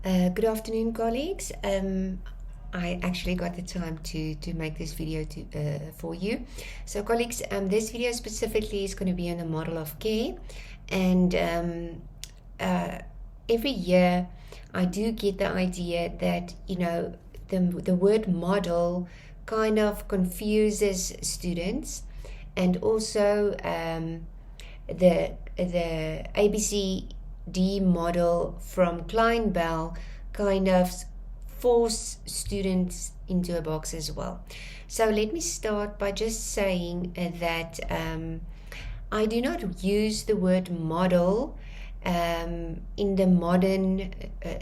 Good afternoon, colleagues. I actually got the time to make this video for you. So, colleagues, this video specifically is going to be on the model of care, and every year I do get the idea that the word model kind of confuses students, and also the ABCD model from Klein-Bell kind of force students into a box as well. So let me start by just saying that I do not use the word model in the modern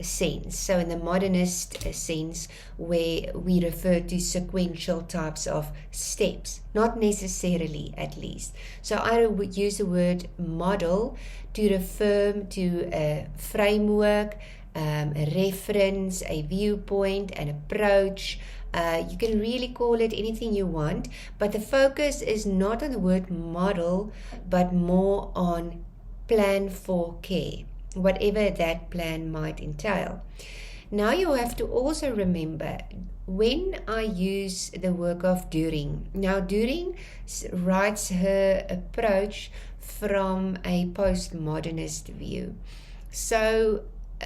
sense, so in the modernist sense, where we refer to sequential types of steps, not necessarily, at least. So I would use the word model to refer to a framework, a reference, a viewpoint, an approach. You can really call it anything you want, but the focus is not on the word model, but more on plan for care, whatever that plan might entail. Now you have to also remember, when I use the work of During, now During writes her approach from a postmodernist view. So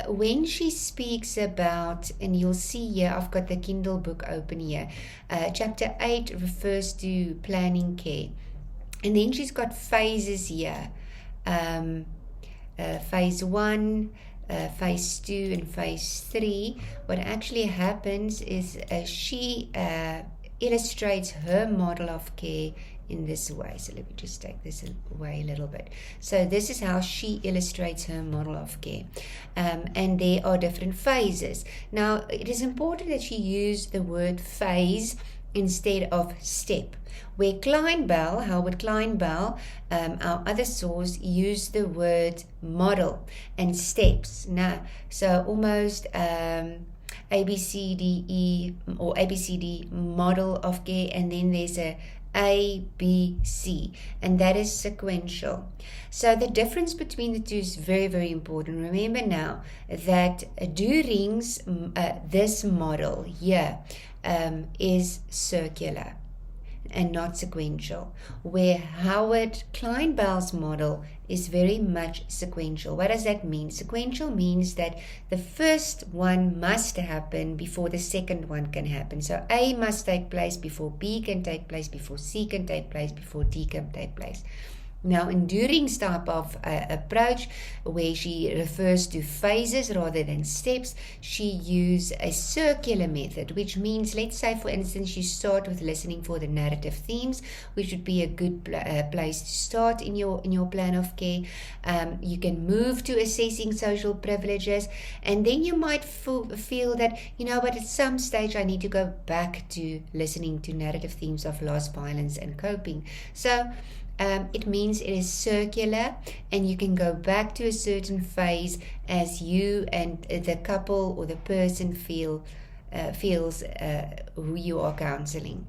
when she speaks about, and you'll see here, I've got the Kindle book open here, chapter 8 refers to planning care, and then she's got phases here. Phase 1, phase 2, and phase 3. What actually happens is she illustrates her model of care in this way. So let me just take this away a little bit. So this is how she illustrates her model of care. And there are different phases. Now, it is important that she use the word phase instead of step. Where Klein-Bell, Howard Klein-Bell, our other source, used the word model and steps. Now, so almost ABCDE or ABCD model of care, and then there's a B, C, and that is sequential. So the difference between the two is very, very important. Remember now that During's this model here is circular and not sequential, where Howard Klein-Bell's model is very much sequential. What does that mean? Sequential means that the first one must happen before the second one can happen. So A must take place before B can take place, before C can take place, before D can take place. Now, in During's type of approach, where she refers to phases rather than steps, she used a circular method, which means, let's say, for instance, you start with listening for the narrative themes, which would be a good place to start in your plan of care. You can move to assessing social privileges, and then you might feel that, but at some stage I need to go back to listening to narrative themes of loss, violence, and coping. So it means it is circular, and you can go back to a certain phase as you and the couple or the person feels who you are counseling.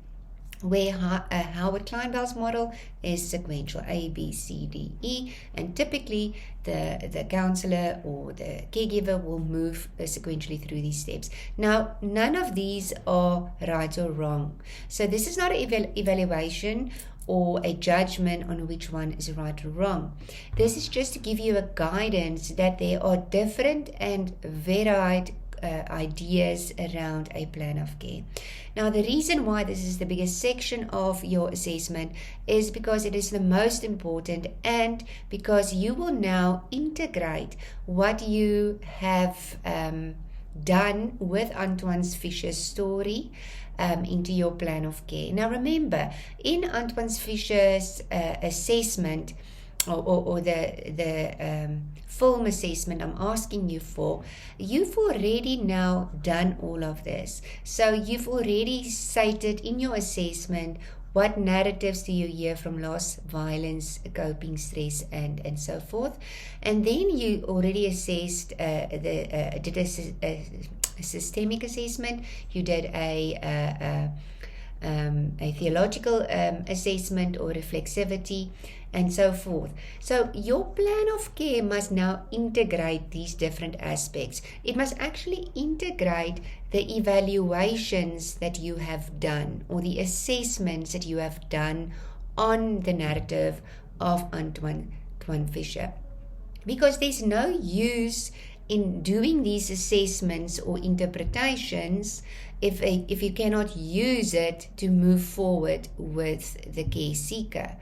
Where Howard Klein-Bell's model is sequential, A, B, C, D, E, and typically the counselor or the caregiver will move sequentially through these steps. Now, none of these are right or wrong. So this is not an evaluation or a judgment on which one is right or wrong. This is just to give you a guidance that there are different and varied ideas around a plan of care. Now, the reason why this is the biggest section of your assessment is because it is the most important, and because you will now integrate what you have done with Antoine Fisher's story into your plan of care. Now remember, in Antoine Fisher's assessment or the film assessment I'm asking you for, you've already now done all of this. So you've already cited in your assessment what narratives do you hear from loss, violence, coping, stress, and so forth. And then you already assessed, did a systemic assessment. You did a a theological assessment or reflexivity, and so forth. So your plan of care must now integrate these different aspects. It must actually integrate the evaluations that you have done or the assessments that you have done on the narrative of Antoine Fisher. Because there's no use in doing these assessments or interpretations if you cannot use it to move forward with the care seeker.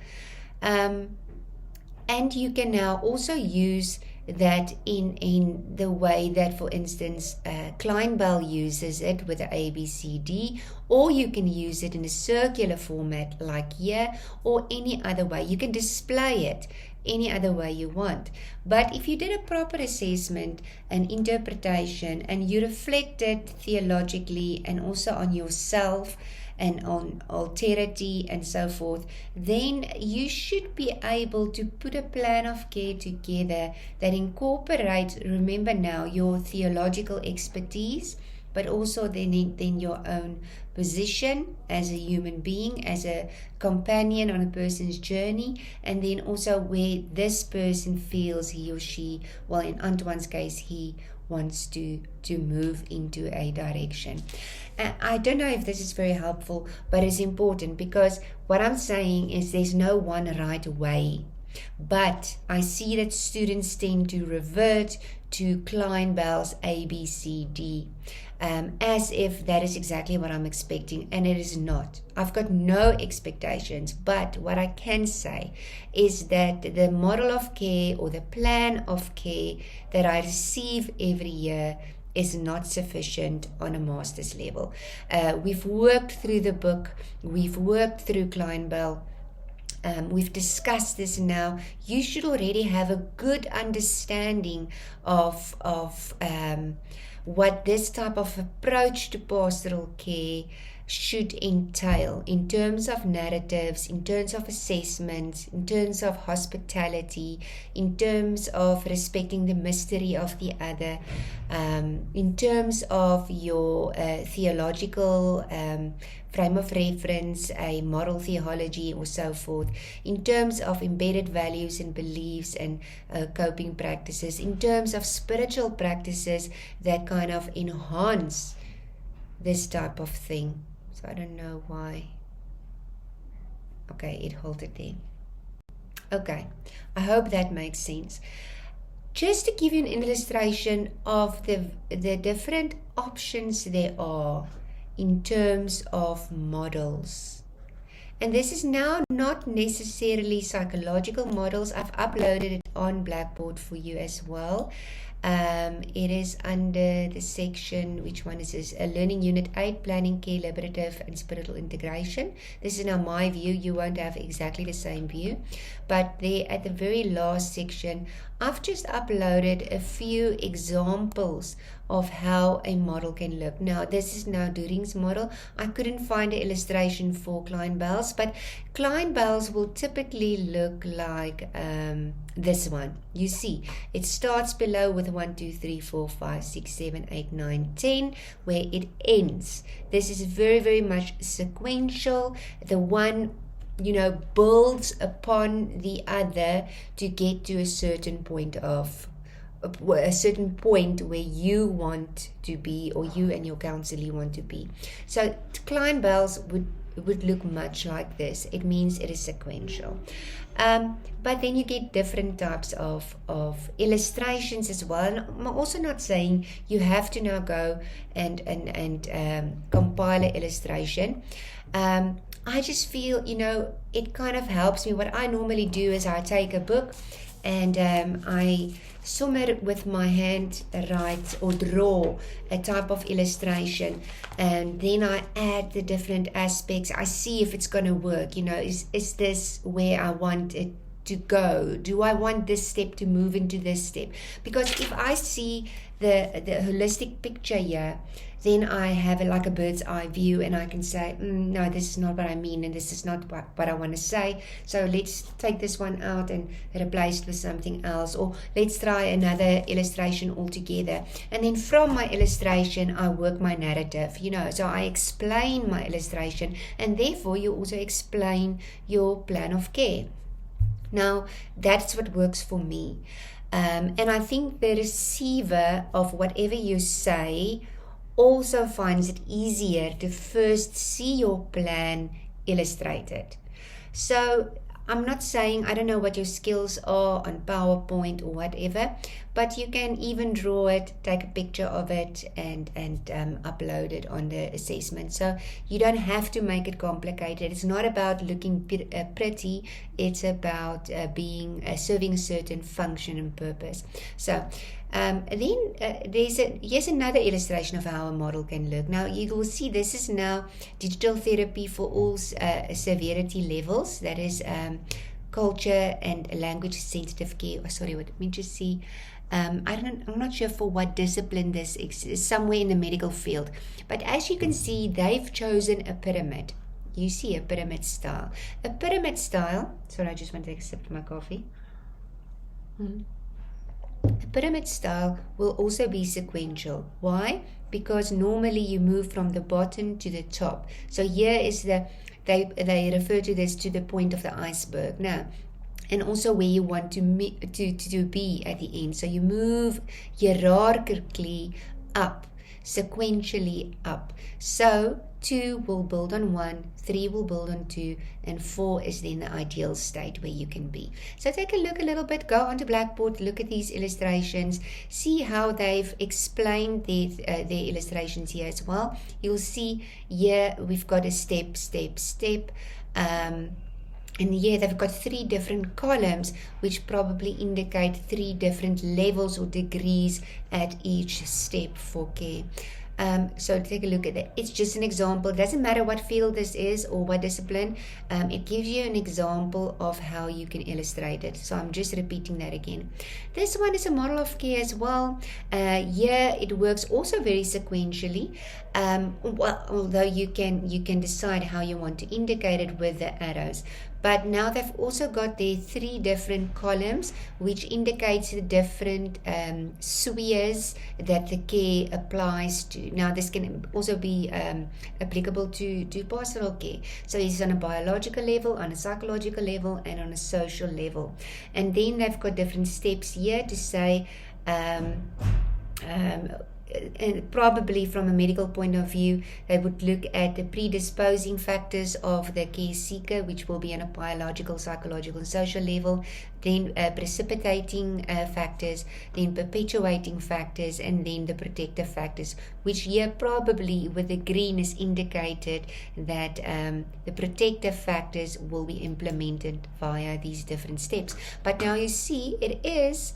And you can now also use that in the way that, for instance, Kleinbell uses it with the ABCD, or you can use it in a circular format like here, or any other way. You can display it any other way you want. But if you did a proper assessment and interpretation, and you reflected theologically and also on yourself and on alterity and so forth, then you should be able to put a plan of care together that incorporates, remember now, your theological expertise, but also then your own position as a human being, as a companion on a person's journey, and then also where this person feels he or she, well, in Antoine's case, he wants to move into a direction. I don't know if this is very helpful, but it's important, because what I'm saying is there's no one right way. But I see that students tend to revert to Kleinbell's ABCD as if that is exactly what I'm expecting, and it is not. I've got no expectations, but what I can say is that the model of care or the plan of care that I receive every year is not sufficient on a master's level. We've worked through the book, we've worked through Kleinbell. We've discussed this now. You should already have a good understanding of what this type of approach to pastoral care should entail in terms of narratives, in terms of assessments, in terms of hospitality, in terms of respecting the mystery of the other, in terms of your theological frame of reference, a moral theology or so forth, in terms of embedded values and beliefs and coping practices, in terms of spiritual practices that kind of enhance this type of thing. So I don't know why. Okay, it halted there. Okay, I hope that makes sense. Just to give you an illustration of the different options there are in terms of models. And this is now not necessarily psychological models. I've uploaded it on Blackboard for you as well. It is under the section, which one is this? Learning Unit 8, Planning, Care, Liberative and Spiritual Integration. This is now my view. You won't have exactly the same view. But there at the very last section, I've just uploaded a few examples of how a model can look. Now, this is now During's model. I couldn't find an illustration for Kleinbell's, but Kleinbell's will typically look like this one. You see, it starts below with 1, 2, 3, 4, 5, 6, 7, 8, 9, 10, where it ends. This is very, very much sequential. The one builds upon the other to get to a certain point where you want to be, or you and your counselee want to be. So Kleinbell's would look much like this. It means it is sequential. But then you get different types of illustrations as well. And I'm also not saying you have to now go and compile an illustration. I just feel, it kind of helps me. What I normally do is I take a book and I somewhere with my hand write or draw a type of illustration, and then I add the different aspects. I see if it's going to work. Is this where I want it to go? Do I want this step to move into this step? Because if I see the holistic picture here, then I have like a bird's eye view, and I can say, no, this is not what I mean, and this is not what I want to say. So let's take this one out and replace it with something else, or let's try another illustration altogether. And then from my illustration, I work my narrative, so I explain my illustration, and therefore you also explain your plan of care. Now, that's what works for me. And I think the receiver of whatever you say also finds it easier to first see your plan illustrated. So I'm not saying, I don't know what your skills are on PowerPoint or whatever, but you can even draw it, take a picture of it, and upload it on the assessment. So you don't have to make it complicated. It's not about looking pretty. It's about serving a certain function and purpose. So here's another illustration of how a model can look. Now you will see this is now digital therapy for all severity levels. That is culture and language sensitive care. Let me just see. I'm not sure for what discipline this is, somewhere in the medical field. But as you can see, they've chosen a pyramid. You see a pyramid style. A pyramid style, sorry, I just want to take a sip of my coffee. A pyramid style will also be sequential. Why? Because normally you move from the bottom to the top. So here is they refer to this to the point of the iceberg. Now, and also where you want to be at the end. So you move hierarchically up, sequentially up. So 2 will build on 1, 3 will build on 2, and 4 is then the ideal state where you can be. So take a look a little bit, go onto Blackboard, look at these illustrations, see how they've explained their illustrations here as well. You'll see here we've got a step, and here they've got 3 different columns, which probably indicate 3 different levels or degrees at each step for care. So take a look at that. It's just an example. It doesn't matter what field this is or what discipline. It gives you an example of how you can illustrate it. So I'm just repeating that again. This one is a model of care as well. Here it works also very sequentially. Although you can decide how you want to indicate it with the arrows. But now they've also got their 3 different columns, which indicates the different spheres that the care applies to. Now this can also be applicable to pastoral care. So it's on a biological level, on a psychological level, and on a social level. And then they've got different steps here to say, and probably from a medical point of view, they would look at the predisposing factors of the care seeker, which will be on a biological, psychological, and social level, then precipitating factors, then perpetuating factors, and then the protective factors, which here probably with the green is indicated that the protective factors will be implemented via these different steps. But now you see this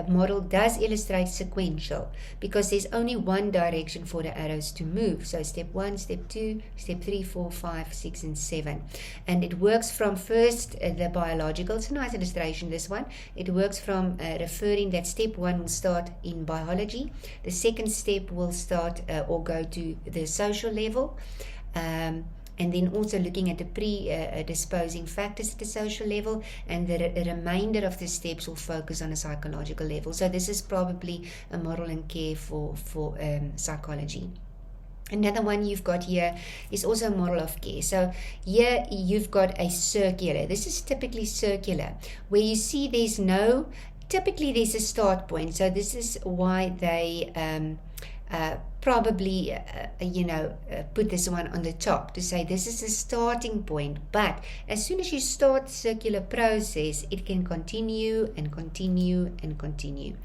model does illustrate sequential, because there's only one direction for the arrows to move. So step 1, step 2, step 3, 4, 5, 6, and 7. And it works from first the biological. It's a nice illustration, this one. It works from referring that step 1 will start in biology. The second step will start or go to the social level. And then also looking at the predisposing factors at the social level, and the remainder of the steps will focus on a psychological level. So this is probably a model in care for psychology. Another one you've got here is also a model of care. So here you've got a circular. This is typically circular, where you see typically there's a start point. So this is why they probably put this one on the top to say this is a starting point. But as soon as you start the circular process, it can continue and continue and continue.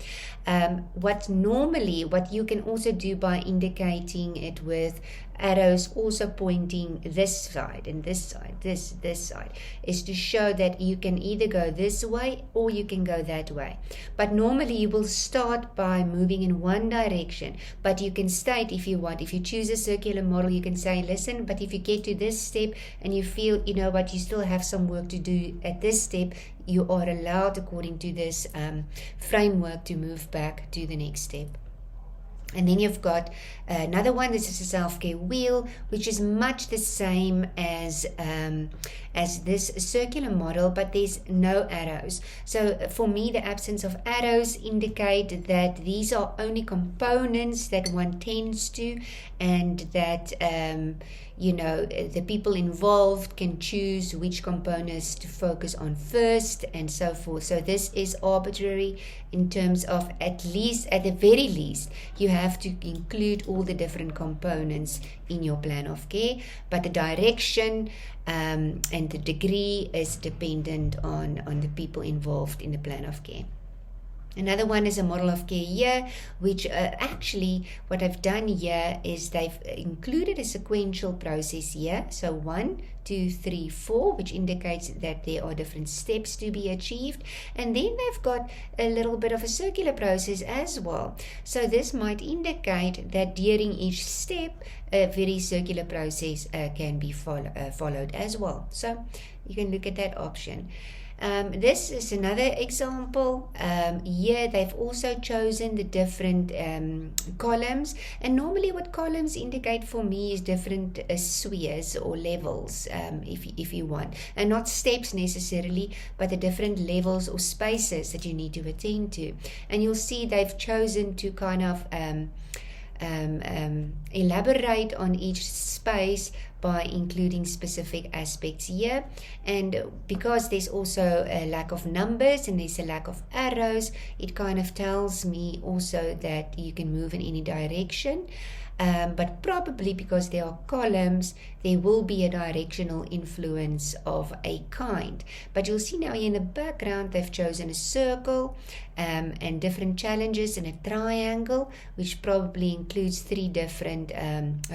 What you can also do by indicating it with arrows also pointing this side and this side, this side, is to show that you can either go this way or you can go that way. But normally you will start by moving in one direction, but you can start state if you want. If you choose a circular model, you can say, listen, but if you get to this step and you feel, you know what, you still have some work to do at this step, you are allowed, according to this framework, to move back to the next step. And then you've got another one. This is a self-care wheel, which is much the same as this circular model, but there's no arrows. So for me, the absence of arrows indicate that these are only components that one tends to, and that the people involved can choose which components to focus on first, and so forth. So this is arbitrary in terms of, at the very least, you have to include all the different components in your plan of care, but the direction and the degree is dependent on the people involved in the plan of care. Another one is a model of care here, which actually what I've done here is they've included a sequential process here. So 1, 2, 3, 4, which indicates that there are different steps to be achieved. And then they've got a little bit of a circular process as well. So this might indicate that during each step, a very circular process can be followed as well. So you can look at that option. This is another example. Here they've also chosen the different columns, and normally what columns indicate for me is different spheres or levels, if you want, and not steps necessarily, but the different levels or spaces that you need to attend to. And you'll see they've chosen to kind of elaborate on each space by including specific aspects here. And because there's also a lack of numbers and there's a lack of arrows, it kind of tells me also that you can move in any direction. But probably because there are columns, there will be a directional influence of a kind. But you'll see now here in the background, they've chosen a circle and different challenges and a triangle, which probably includes 3 different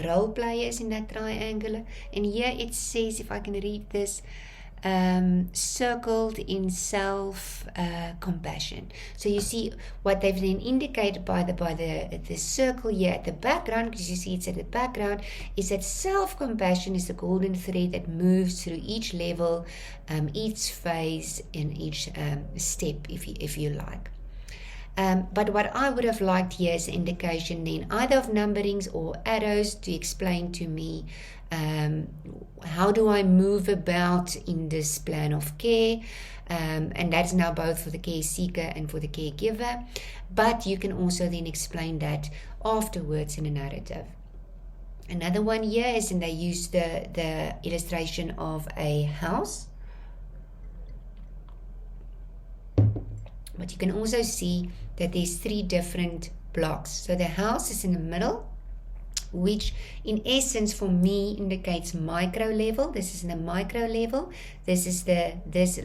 role players in that triangle. And here it says, if I can read this, circled in self-compassion. So you see what they've then indicated by the circle here at the background, because you see it's at the background, is that self-compassion is the golden thread that moves through each level, each phase, and each step, if you like. But what I would have liked here is an indication then either of numberings or arrows to explain to me how do I move about in this plan of care, and that's now both for the care seeker and for the caregiver. But you can also then explain that afterwards in a narrative. Another one here is, and they use the illustration of a house. But you can also see that there's 3 different blocks. So the house is in the middle, which in essence for me indicates micro level. This is in the micro level. This is this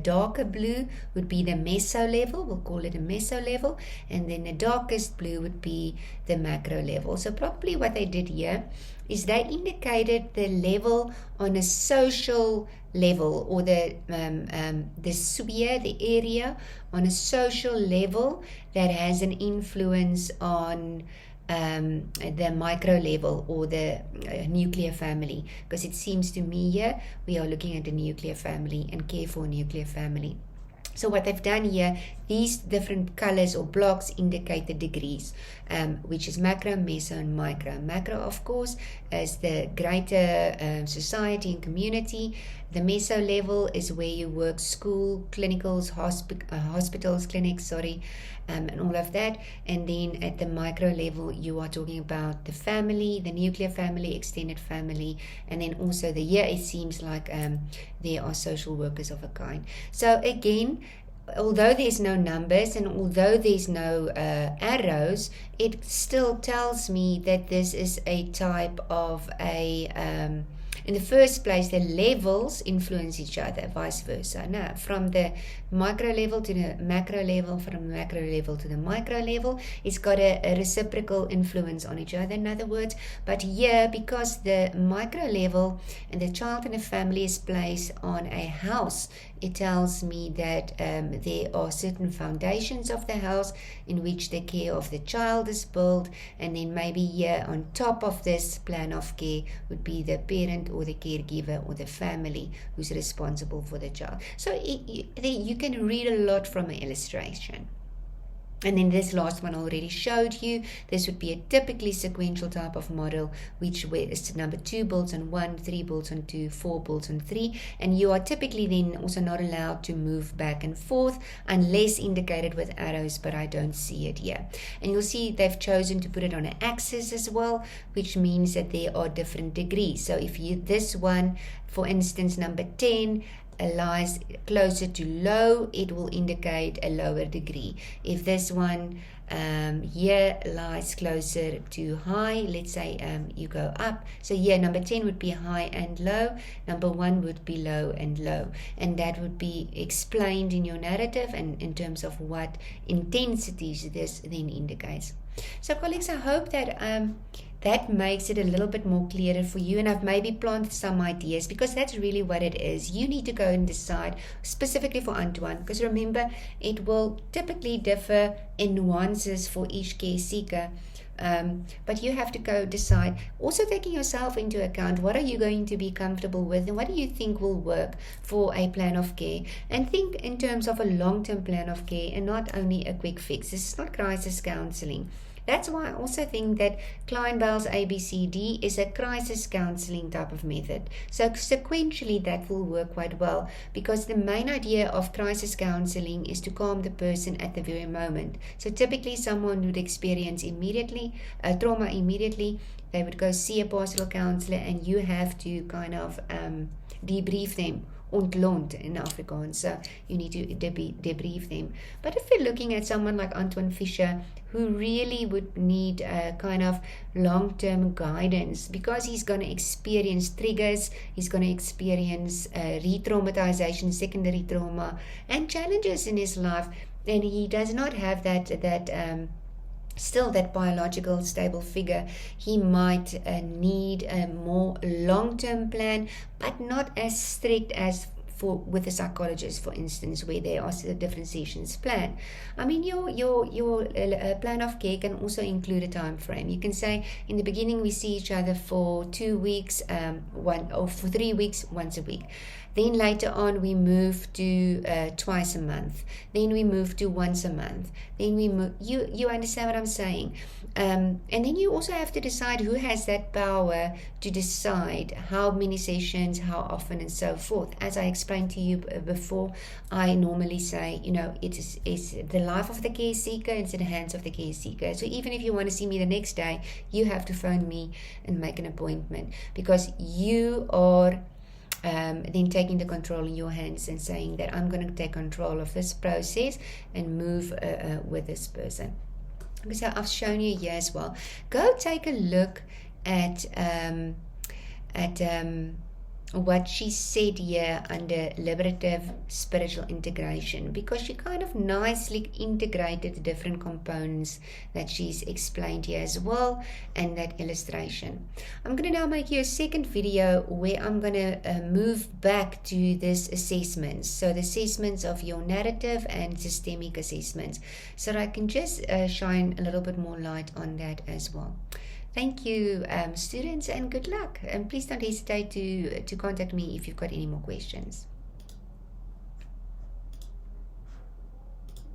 darker blue would be the meso level. We'll call it a meso level. And then the darkest blue would be the macro level. So probably what they did here is they indicated the level on a social level, or the sphere, the area on a social level that has an influence on the micro level or the nuclear family, because it seems to me here we are looking at a nuclear family and care for a nuclear family. So what they've done here, these different colors or blocks indicate the degrees, which is macro, meso, and micro. Macro, of course, is the greater society and community. The meso level is where you work school, clinicals, hospitals, clinics, and all of that. And then at the micro level, you are talking about the family, the nuclear family, extended family, and then also here it seems like there are social workers of a kind. So again, although there's no numbers and although there's no arrows, it still tells me that this is a type of a in the first place, the levels influence each other, vice versa. Now, from the micro level to the macro level, from the macro level to the micro level, it's got a reciprocal influence on each other, in other words. But here, because the micro level and the child and the family is placed on a house, it tells me that there are certain foundations of the house in which the care of the child is built, and then maybe here on top of this plan of care would be the parent or the caregiver or the family who's responsible for the child. So you can read a lot from an illustration. And then this last one I already showed you. This would be a typically sequential type of model, which is number 2 builds on 1, 3 builds on 2, 4 builds on 3. And you are typically then also not allowed to move back and forth unless indicated with arrows, but I don't see it here. And you'll see they've chosen to put it on an axis as well, which means that there are different degrees. So if this one, for instance, number 10, lies closer to low, it will indicate a lower degree. If this one here lies closer to high, let's say you go up, so here number 10 would be high and low, number 1 would be low and low, and that would be explained in your narrative and in terms of what intensities this then indicates. So colleagues, I hope that that makes it a little bit more clearer for you, and I've maybe planted some ideas, because that's really what it is. You need to go and decide specifically for Antoine, because remember, it will typically differ in nuances for each care seeker. But you have to go decide, also taking yourself into account, what are you going to be comfortable with and what do you think will work for a plan of care, and think in terms of a long-term plan of care and not only a quick fix. This is not crisis counseling. That's why I also think that Kleinbell's ABCD is a crisis counseling type of method. So sequentially that will work quite well, because the main idea of crisis counseling is to calm the person at the very moment. So typically someone would experience trauma immediately. They would go see a pastoral counselor, and you have to kind of debrief them. Ontlont in Afrikaans, so you need to debrief them. But if you're looking at someone like Antoine Fisher, who really would need a kind of long-term guidance, because he's going to experience triggers, he's going to experience re-traumatization, secondary trauma, and challenges in his life, and he does not have still that biological stable figure, he might need a more long-term plan, but not as strict as with a psychologist, for instance, where there are the differentiations plan. I mean, your plan of care can also include a time frame. You can say in the beginning we see each other for 2 weeks, or for 3 weeks, once a week. Then later on we move to twice a month. Then we move to once a month. Then we move. You understand what I'm saying? And then you also have to decide who has that power to decide how many sessions, how often, and so forth. As I explained to you before, I normally say, it's the life of the care seeker, it's in the hands of the care seeker. So even if you want to see me the next day, you have to phone me and make an appointment, because you are then taking the control in your hands and saying that I'm going to take control of this process and move with this person. So I've shown you here as well. Go take a look at what she said here under liberative spiritual integration, because she kind of nicely integrated the different components that she's explained here as well, and that illustration. I'm going to now make you a second video where I'm going to move back to this assessments, so the assessments of your narrative and systemic assessments, so that I can just shine a little bit more light on that as well. Thank you, students, and good luck. And please don't hesitate to contact me if you've got any more questions.